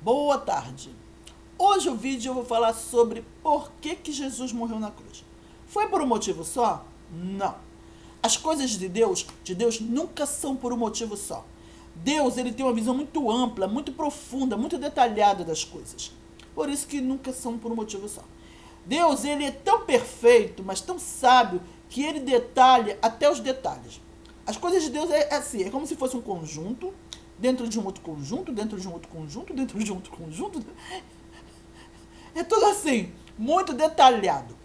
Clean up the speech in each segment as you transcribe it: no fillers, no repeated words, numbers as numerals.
Boa tarde. Hoje o vídeo eu vou falar sobre por que Jesus morreu na cruz. Foi por um motivo só? Não. As coisas de Deus nunca são por um motivo só. Deus, ele tem uma visão muito ampla, muito profunda, muito detalhada das coisas. Por isso que nunca são por um motivo só. Deus, ele é tão perfeito, mas tão sábio, que ele detalha até os detalhes. As coisas de Deus é assim, é como se fosse um conjunto, dentro de um outro conjunto, dentro de um outro conjunto, dentro de um outro conjunto. É tudo assim, muito detalhado.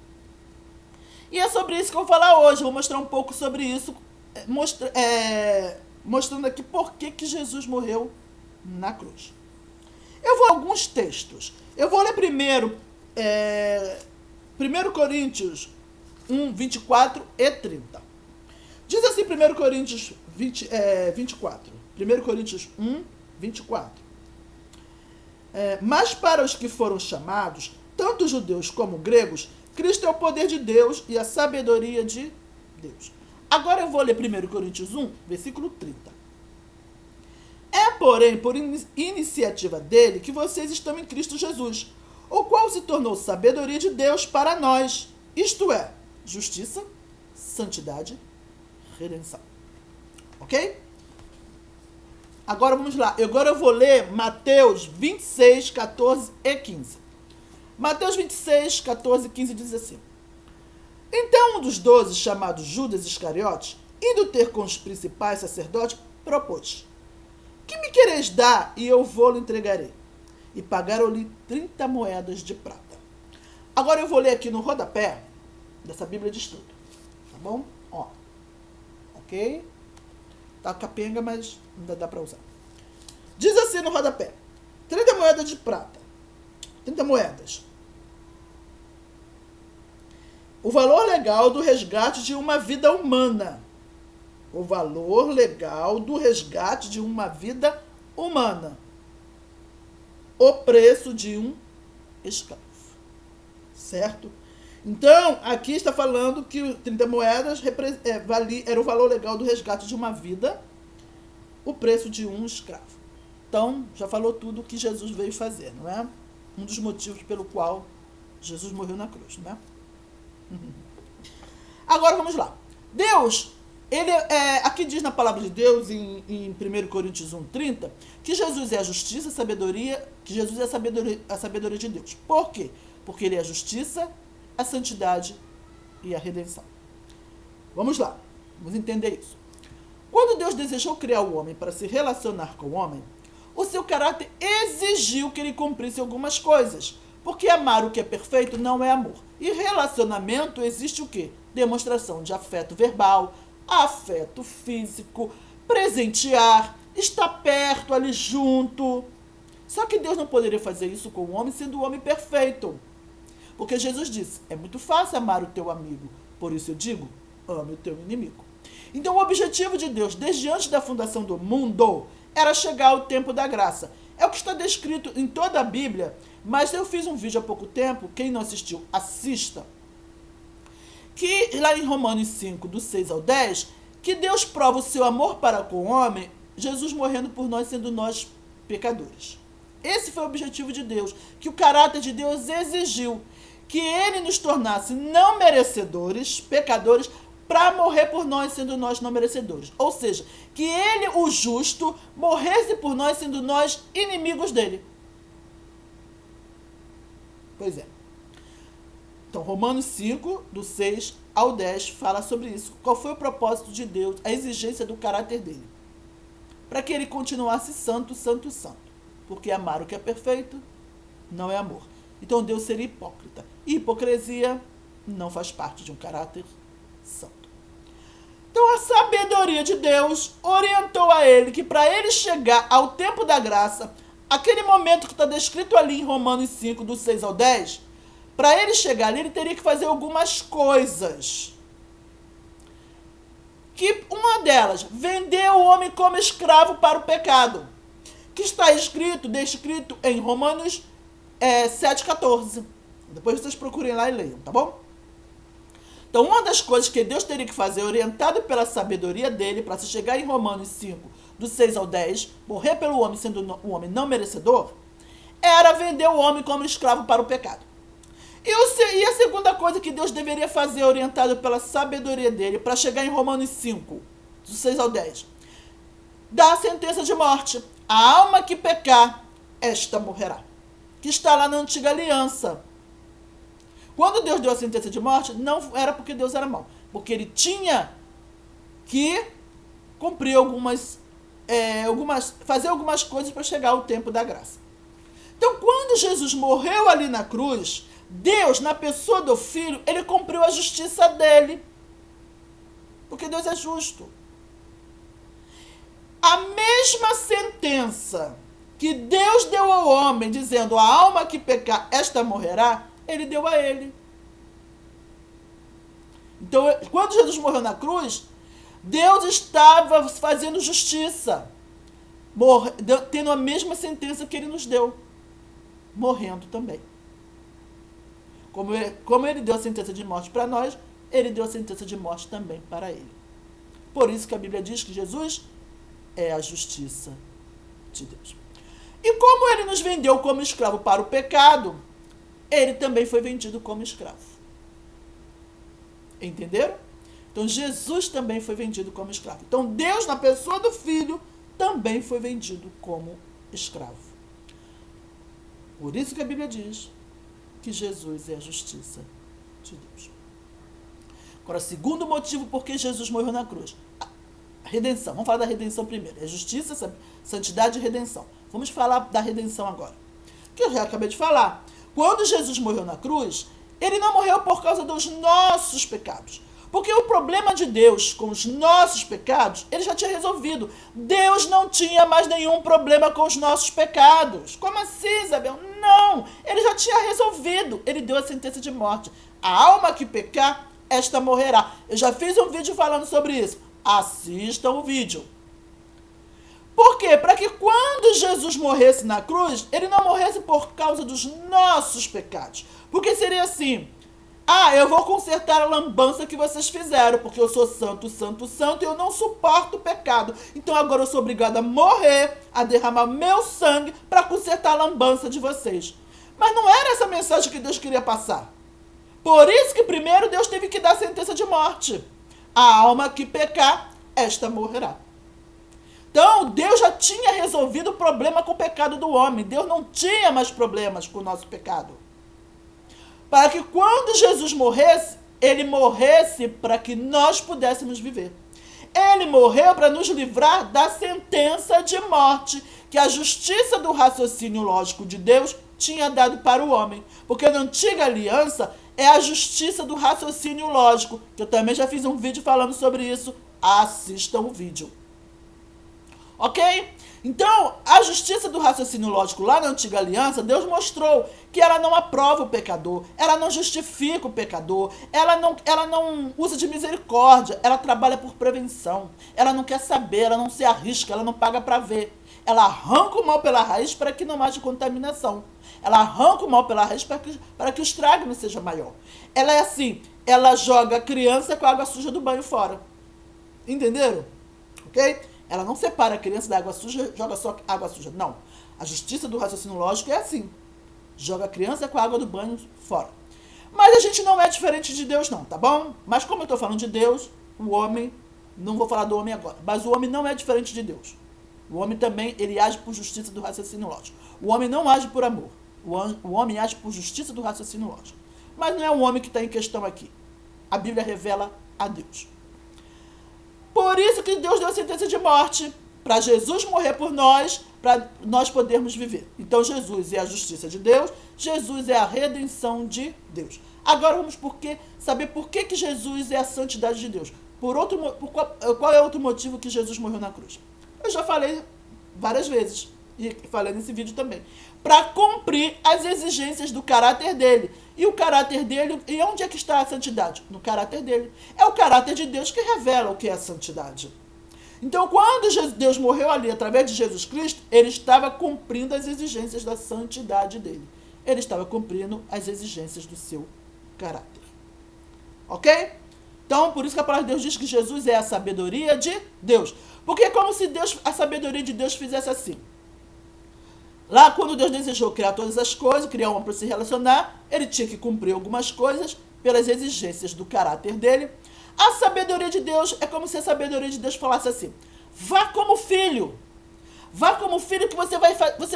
E é sobre isso que eu vou falar hoje. Eu vou mostrar um pouco sobre isso, mostrando aqui por que Jesus morreu na cruz. Eu vou a alguns textos. Eu vou ler primeiro 1 Coríntios 1, 24 e 30. Diz assim 1 Coríntios 24. 1 Coríntios 1, 24. Mas para os que foram chamados, tanto judeus como gregos, Cristo é o poder de Deus e a sabedoria de Deus. Agora eu vou ler 1 Coríntios 1, versículo 30. É, porém, por iniciativa dele que vocês estão em Cristo Jesus, o qual se tornou sabedoria de Deus para nós, isto é, justiça, santidade, redenção. Ok? Agora vamos lá. Agora eu vou ler Mateus 26, 14 e 15. Mateus 26, 14 e 15 diz assim: Então um dos 12, chamado Judas Iscariotes, indo ter com os principais sacerdotes, propôs: Que me quereis dar e eu vou-lo entregarei? E pagaram-lhe 30 moedas de prata. Agora eu vou ler aqui no rodapé dessa Bíblia de Estudo. Tá bom? Ó. Ok? Tá capenga, mas ainda dá para usar. Diz assim no rodapé: 30 moedas de prata. 30 moedas. O valor legal do resgate de uma vida humana. O valor legal do resgate de uma vida humana. O preço de um escravo. Certo? Então, aqui está falando que 30 moedas era o valor legal do resgate de uma vida, o preço de um escravo. Então, já falou tudo o que Jesus veio fazer, não é? Um dos motivos pelo qual Jesus morreu na cruz, não é? Agora vamos lá. Deus, ele aqui diz na palavra de Deus, em 1 Coríntios 1:30, que Jesus é a justiça, a sabedoria, que Jesus é a sabedoria de Deus. Por quê? Porque ele é a justiça, a santidade e a redenção. Vamos lá, vamos entender isso. Quando Deus desejou criar o homem para se relacionar com o homem, o seu caráter exigiu que ele cumprisse algumas coisas, porque amar o que é perfeito não é amor. E relacionamento existe o quê? Demonstração de afeto verbal, afeto físico, presentear, estar perto, ali junto. Só que Deus não poderia fazer isso com o homem sendo o homem perfeito. Porque Jesus disse: é muito fácil amar o teu amigo, por isso eu digo, ame o teu inimigo. Então o objetivo de Deus, desde antes da fundação do mundo, era chegar ao tempo da graça. É o que está descrito em toda a Bíblia, mas eu fiz um vídeo há pouco tempo, quem não assistiu, assista, que lá em Romanos 5, do 6 ao 10, que Deus prova o seu amor para com o homem, Jesus morrendo por nós, sendo nós pecadores. Esse foi o objetivo de Deus, que o caráter de Deus exigiu que ele nos tornasse não merecedores, pecadores, para morrer por nós, sendo nós não merecedores. Ou seja, que ele, o justo, morresse por nós, sendo nós inimigos dele. Pois é. Então, Romanos 5, do 6 ao 10, fala sobre isso. Qual foi o propósito de Deus, a exigência do caráter dele? Para que ele continuasse santo, santo, santo. Porque amar o que é perfeito não é amor. Então, Deus seria hipócrita. E hipocrisia não faz parte de um caráter santo. Então, a sabedoria de Deus orientou a ele que para ele chegar ao tempo da graça, aquele momento que está descrito ali em Romanos 5, do 6 ao 10, para ele chegar ali, ele teria que fazer algumas coisas. Que uma delas, vender o homem como escravo para o pecado, que está descrito em Romanos 7,14. Depois vocês procurem lá e leiam, tá bom? Então, uma das coisas que Deus teria que fazer, orientado pela sabedoria dele, para se chegar em Romanos 5, do 6 ao 10, morrer pelo homem, sendo o homem não merecedor, era vender o homem como escravo para o pecado. E a segunda coisa que Deus deveria fazer, orientado pela sabedoria dele, para chegar em Romanos 5, do 6 ao 10, dar a sentença de morte. A alma que pecar, esta morrerá. Que está lá na antiga aliança. Quando Deus deu a sentença de morte, não era porque Deus era mau, porque ele tinha que cumprir fazer algumas coisas para chegar ao tempo da graça. Então, quando Jesus morreu ali na cruz, Deus, na pessoa do Filho, ele cumpriu a justiça dele. Porque Deus é justo. A mesma sentença que Deus deu ao homem, dizendo, a alma que pecar, esta morrerá, ele deu a ele. Então, quando Jesus morreu na cruz, Deus estava fazendo justiça, tendo a mesma sentença que ele nos deu, morrendo também. Como ele deu a sentença de morte para nós, ele deu a sentença de morte também para ele. Por isso que a Bíblia diz que Jesus é a justiça de Deus. E como ele nos vendeu como escravo para o pecado, ele também foi vendido como escravo. Entenderam? Então, Jesus também foi vendido como escravo. Então, Deus, na pessoa do Filho, também foi vendido como escravo. Por isso que a Bíblia diz que Jesus é a justiça de Deus. Agora, segundo motivo por que Jesus morreu na cruz. A redenção. Vamos falar da redenção primeiro. É justiça, santidade e redenção. Vamos falar da redenção agora. Que eu já acabei de falar. Quando Jesus morreu na cruz, ele não morreu por causa dos nossos pecados. Porque o problema de Deus com os nossos pecados, ele já tinha resolvido. Deus não tinha mais nenhum problema com os nossos pecados. Como assim, Isabel? Não, ele já tinha resolvido. Ele deu a sentença de morte. A alma que pecar, esta morrerá. Eu já fiz um vídeo falando sobre isso. Assistam o vídeo. Por quê? Para que quando Jesus morresse na cruz, ele não morresse por causa dos nossos pecados. Porque seria assim... eu vou consertar a lambança que vocês fizeram, porque eu sou santo, santo, santo, e eu não suporto o pecado. Então agora eu sou obrigado a morrer, a derramar meu sangue para consertar a lambança de vocês. Mas não era essa mensagem que Deus queria passar. Por isso que primeiro Deus teve que dar a sentença de morte. A alma que pecar, esta morrerá. Então, Deus já tinha resolvido o problema com o pecado do homem. Deus não tinha mais problemas com o nosso pecado. Para que quando Jesus morresse, ele morresse para que nós pudéssemos viver. Ele morreu para nos livrar da sentença de morte que a justiça do raciocínio lógico de Deus tinha dado para o homem. Porque na antiga aliança é a justiça do raciocínio lógico, que eu também já fiz um vídeo falando sobre isso. Assistam o vídeo. Ok? Então, a justiça do raciocínio lógico lá na antiga aliança, Deus mostrou que ela não aprova o pecador, ela não justifica o pecador, ela não usa de misericórdia, ela trabalha por prevenção, ela não quer saber, ela não se arrisca, ela não paga para ver. Ela arranca o mal pela raiz para que não haja contaminação. Ela arranca o mal pela raiz para que o estrago não seja maior. Ela é assim, ela joga a criança com a água suja do banho fora. Entenderam? Ok? Ela não separa a criança da água suja, joga só água suja. Não. A justiça do raciocínio lógico é assim. Joga a criança com a água do banho fora. Mas a gente não é diferente de Deus não, tá bom? Mas como eu estou falando de Deus, o homem, não vou falar do homem agora, mas o homem não é diferente de Deus. O homem também, ele age por justiça do raciocínio lógico. O homem não age por amor. O homem age por justiça do raciocínio lógico. Mas não é o homem que está em questão aqui. A Bíblia revela a Deus. Por isso que Deus deu a sentença de morte, para Jesus morrer por nós, para nós podermos viver. Então Jesus é a justiça de Deus, Jesus é a redenção de Deus. Agora vamos saber por que Jesus é a santidade de Deus. Qual é outro motivo que Jesus morreu na cruz? Eu já falei várias vezes, e falei nesse vídeo também. Para cumprir as exigências do caráter dele. E o caráter dele, e onde é que está a santidade? No caráter dele. É o caráter de Deus que revela o que é a santidade. Então, quando Deus morreu ali, através de Jesus Cristo, ele estava cumprindo as exigências da santidade dele. Ele estava cumprindo as exigências do seu caráter. Ok? Então, por isso que a palavra de Deus diz que Jesus é a sabedoria de Deus. Porque é como se a sabedoria de Deus fizesse assim. Lá, quando Deus desejou criar todas as coisas, criar uma para se relacionar, ele tinha que cumprir algumas coisas pelas exigências do caráter dele. A sabedoria de Deus é como se a sabedoria de Deus falasse assim: vá como filho. Vá como filho que você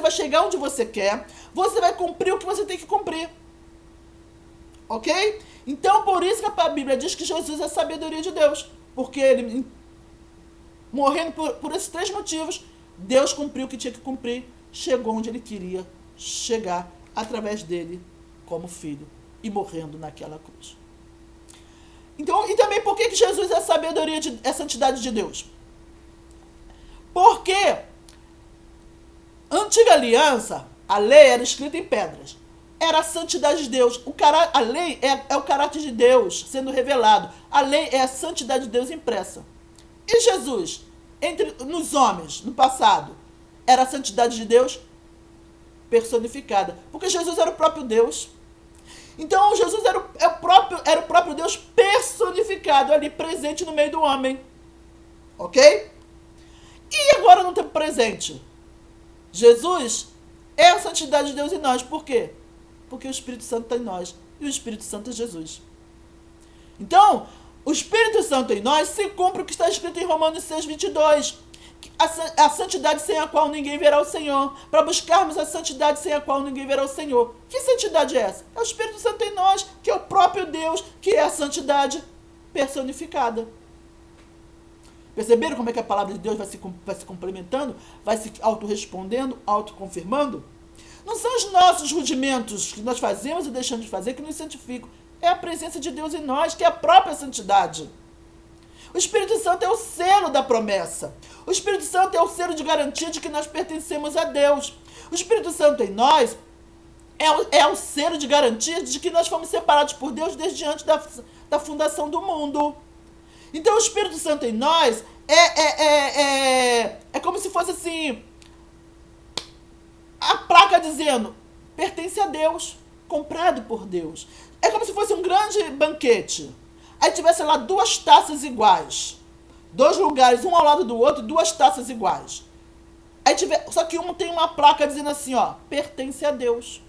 vai chegar onde você quer. Você vai cumprir o que você tem que cumprir. Ok? Então, por isso que a Bíblia diz que Jesus é a sabedoria de Deus. Porque ele, morrendo por esses 3 motivos, Deus cumpriu o que tinha que cumprir. Chegou onde ele queria chegar através dele como filho. E morrendo naquela cruz. Então, e também por que Jesus é a sabedoria, é a santidade de Deus? Porque a antiga aliança, a lei era escrita em pedras. Era a santidade de Deus. A lei é o caráter de Deus sendo revelado. A lei é a santidade de Deus impressa. E Jesus, nos homens, no passado, era a santidade de Deus personificada. Porque Jesus era o próprio Deus. Então, Jesus era o próprio Deus personificado ali, presente no meio do homem. Ok? E agora no tempo presente? Jesus é a santidade de Deus em nós. Por quê? Porque o Espírito Santo está em nós. E o Espírito Santo é Jesus. Então, o Espírito Santo em nós se cumpre o que está escrito em Romanos 6:22. A santidade sem a qual ninguém verá o Senhor. Para buscarmos a santidade sem a qual ninguém verá o Senhor. Que santidade é essa? É o Espírito Santo em nós, que é o próprio Deus, que é a santidade personificada. Perceberam como é que a palavra de Deus vai se complementando? Vai se autorrespondendo, autoconfirmando? Não são os nossos rudimentos que nós fazemos e deixamos de fazer que nos santificam. É a presença de Deus em nós, que é a própria santidade. O Espírito Santo é o selo da promessa. O Espírito Santo é o selo de garantia de que nós pertencemos a Deus. O Espírito Santo em nós é o selo de garantia de que nós fomos separados por Deus desde antes da fundação do mundo. Então o Espírito Santo em nós é como se fosse assim, a placa dizendo, pertence a Deus, comprado por Deus. É como se fosse um grande banquete. Aí tivesse lá 2 taças iguais. 2 lugares, um ao lado do outro, 2 taças iguais. Aí só que um tem uma placa dizendo assim, ó, pertence a Deus.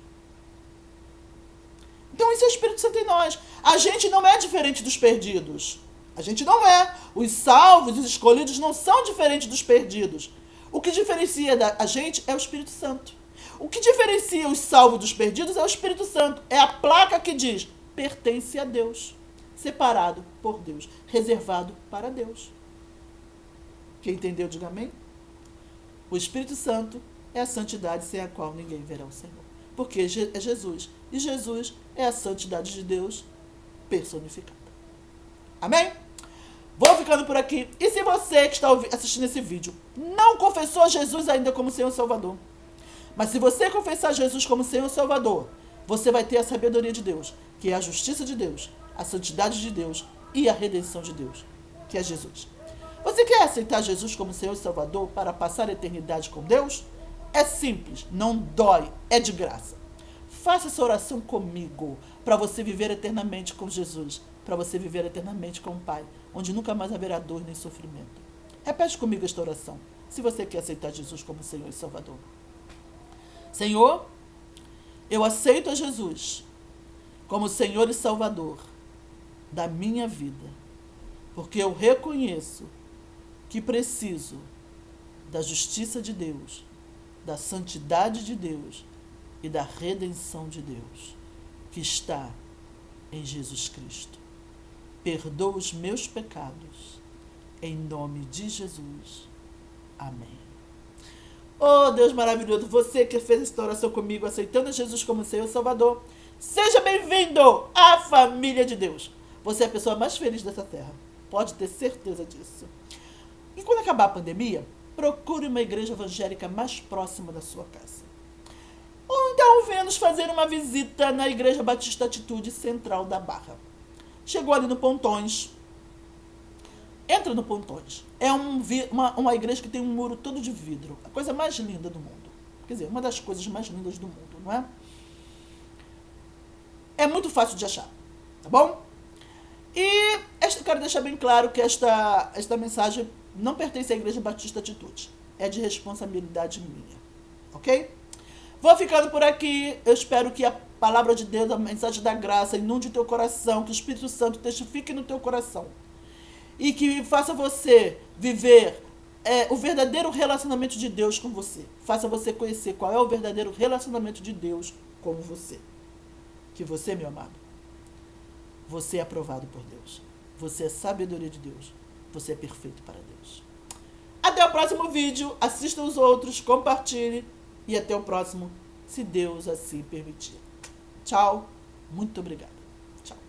Então isso é o Espírito Santo em nós. A gente não é diferente dos perdidos. A gente não é. Os salvos, os escolhidos não são diferentes dos perdidos. O que diferencia a gente é o Espírito Santo. O que diferencia os salvos dos perdidos é o Espírito Santo. É a placa que diz, pertence a Deus. Separado por Deus. Reservado para Deus. Quem entendeu, diga amém. O Espírito Santo é a santidade sem a qual ninguém verá o Senhor. Porque é Jesus. E Jesus é a santidade de Deus personificada. Amém? Vou ficando por aqui. E se você que está assistindo esse vídeo não confessou Jesus ainda como Senhor e Salvador, mas se você confessar Jesus como Senhor e Salvador, você vai ter a sabedoria de Deus, que é a justiça de Deus, a santidade de Deus e a redenção de Deus, que é Jesus. Você quer aceitar Jesus como Senhor e Salvador para passar a eternidade com Deus? É simples, não dói, é de graça. Faça essa oração comigo, para você viver eternamente com Jesus, para você viver eternamente com o Pai, onde nunca mais haverá dor nem sofrimento. Repete comigo esta oração, se você quer aceitar Jesus como Senhor e Salvador. Senhor, eu aceito a Jesus como Senhor e Salvador da minha vida, porque eu reconheço que preciso da justiça de Deus, da santidade de Deus e da redenção de Deus, que está em Jesus Cristo. Perdoa os meus pecados, em nome de Jesus. Amém. Oh, Deus maravilhoso, você que fez esta oração comigo, aceitando Jesus como Senhor e Salvador, seja bem-vindo à família de Deus. Você é a pessoa mais feliz dessa terra, pode ter certeza disso. E quando acabar a pandemia, procure uma igreja evangélica mais próxima da sua casa. Ou então venha nos fazer uma visita na Igreja Batista Atitude Central da Barra. Chegou ali no Pontões. Entra no Pontões. É uma igreja que tem um muro todo de vidro. A coisa mais linda do mundo. Quer dizer, uma das coisas mais lindas do mundo, não é? É muito fácil de achar, tá bom? E eu quero deixar bem claro que esta mensagem não pertence à Igreja Batista Atitude. É de responsabilidade minha, ok? Vou ficando por aqui. Eu espero que a palavra de Deus, a mensagem da graça, inunde o teu coração, que o Espírito Santo testifique no teu coração. E que faça você viver o verdadeiro relacionamento de Deus com você. Faça você conhecer qual é o verdadeiro relacionamento de Deus com você. Que você, meu amado, você é aprovado por Deus. Você é sabedoria de Deus. Você é perfeito para Deus. Até o próximo vídeo. Assista os outros, compartilhe. E até o próximo, se Deus assim permitir. Tchau. Muito obrigada.